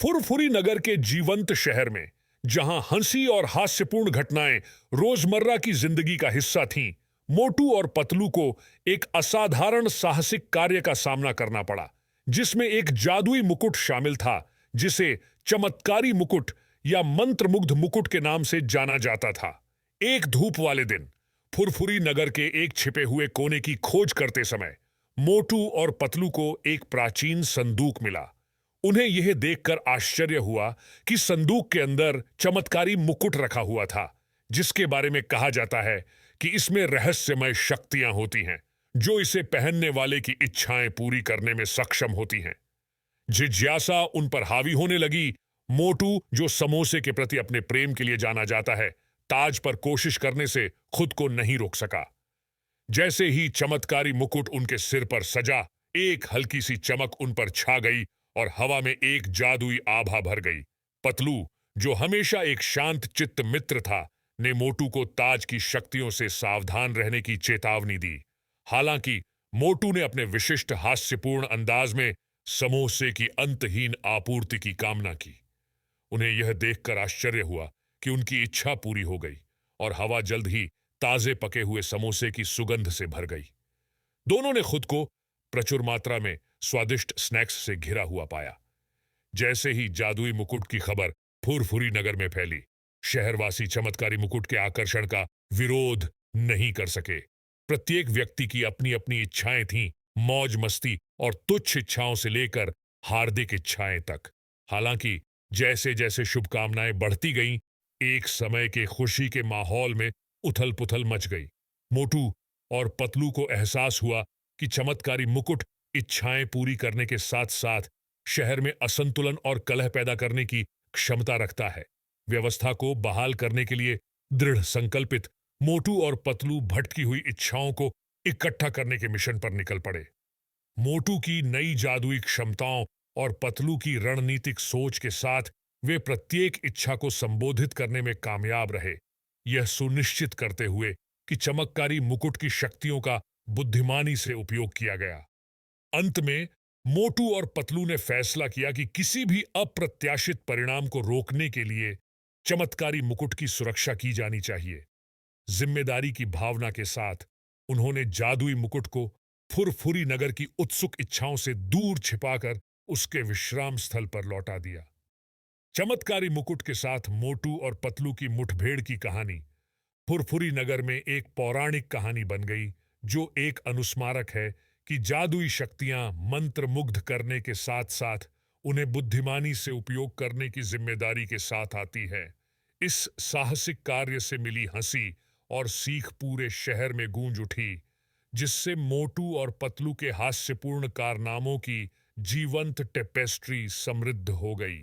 फुरफुरी नगर के जीवंत शहर में, जहां हंसी और हास्यपूर्ण घटनाएं रोजमर्रा की जिंदगी का हिस्सा थीं, मोटू और पतलू को एक असाधारण साहसिक कार्य का सामना करना पड़ा, जिसमें एक जादुई मुकुट शामिल था, जिसे चमत्कारी मुकुट या मंत्रमुग्ध मुकुट के नाम से जाना जाता था। एक धूप वाले दिन फुरफुरी नगर के एक छिपे हुए कोने की खोज करते समय मोटू और पतलू को एक प्राचीन संदूक मिला। उन्हें यह देखकर आश्चर्य हुआ कि संदूक के अंदर चमत्कारी मुकुट रखा हुआ था, जिसके बारे में कहा जाता है कि इसमें रहस्यमय शक्तियां होती हैं, जो इसे पहनने वाले की इच्छाएं पूरी करने में सक्षम होती हैं। जिज्ञासा उन पर हावी होने लगी। मोटू, जो समोसे के प्रति अपने प्रेम के लिए जाना जाता है, ताज पर कोशिश करने से खुद को नहीं रोक सका। जैसे ही चमत्कारी मुकुट उनके सिर पर सजा, एक हल्की सी चमक उन पर छा गई और हवा में एक जादुई आभा भर गई। पतलू, जो हमेशा एक शांत चित्त मित्र था, ने मोटू को ताज की शक्तियों से सावधान रहने की चेतावनी दी। हालांकि मोटू ने अपने विशिष्ट हास्यपूर्ण अंदाज में समोसे की अंतहीन आपूर्ति की कामना की। उन्हें यह देखकर आश्चर्य हुआ कि उनकी इच्छा पूरी हो गई और हवा जल्द ही ताजे पके हुए समोसे की सुगंध से भर गई। दोनों ने खुद को प्रचुर मात्रा में स्वादिष्ट स्नैक्स से घिरा हुआ पाया। जैसे ही जादुई मुकुट की खबर फुरफुरी नगर में फैली, शहरवासी चमत्कारी मुकुट के आकर्षण का विरोध नहीं कर सके। प्रत्येक व्यक्ति की अपनी अपनी इच्छाएं थीं, मौज मस्ती और तुच्छ इच्छाओं से लेकर हार्दिक इच्छाएं तक। हालांकि जैसे जैसे शुभकामनाएं बढ़ती गईं, एक समय के खुशी के माहौल में उथल पुथल मच गई। मोटू और पतलू को एहसास हुआ कि चमत्कारी मुकुट इच्छाएं पूरी करने के साथ साथ शहर में असंतुलन और कलह पैदा करने की क्षमता रखता है। व्यवस्था को बहाल करने के लिए दृढ़ संकल्पित मोटू और पतलू भटकी हुई इच्छाओं को इकट्ठा करने के मिशन पर निकल पड़े। मोटू की नई जादुई क्षमताओं और पतलू की रणनीतिक सोच के साथ वे प्रत्येक इच्छा को संबोधित करने में कामयाब रहे, यह सुनिश्चित करते हुए कि चमत्कारी मुकुट की शक्तियों का बुद्धिमानी से उपयोग किया गया। अंत में मोटू और पतलू ने फैसला किया कि किसी भी अप्रत्याशित परिणाम को रोकने के लिए चमत्कारी मुकुट की सुरक्षा की जानी चाहिए। जिम्मेदारी की भावना के साथ उन्होंने जादुई मुकुट को फुरफुरी नगर की उत्सुक इच्छाओं से दूर छिपाकर उसके विश्राम स्थल पर लौटा दिया। चमत्कारी मुकुट के साथ मोटू और पतलू की मुठभेड़ की कहानी फुरफुरी नगर में एक पौराणिक कहानी बन गई, जो एक अनुस्मारक है कि जादुई शक्तियां मंत्रमुग्ध करने के साथ साथ उन्हें बुद्धिमानी से उपयोग करने की जिम्मेदारी के साथ आती है। इस साहसिक कार्य से मिली हंसी और सीख पूरे शहर में गूंज उठी, जिससे मोटू और पतलू के हास्यपूर्ण कारनामों की जीवंत टेपेस्ट्री समृद्ध हो गई।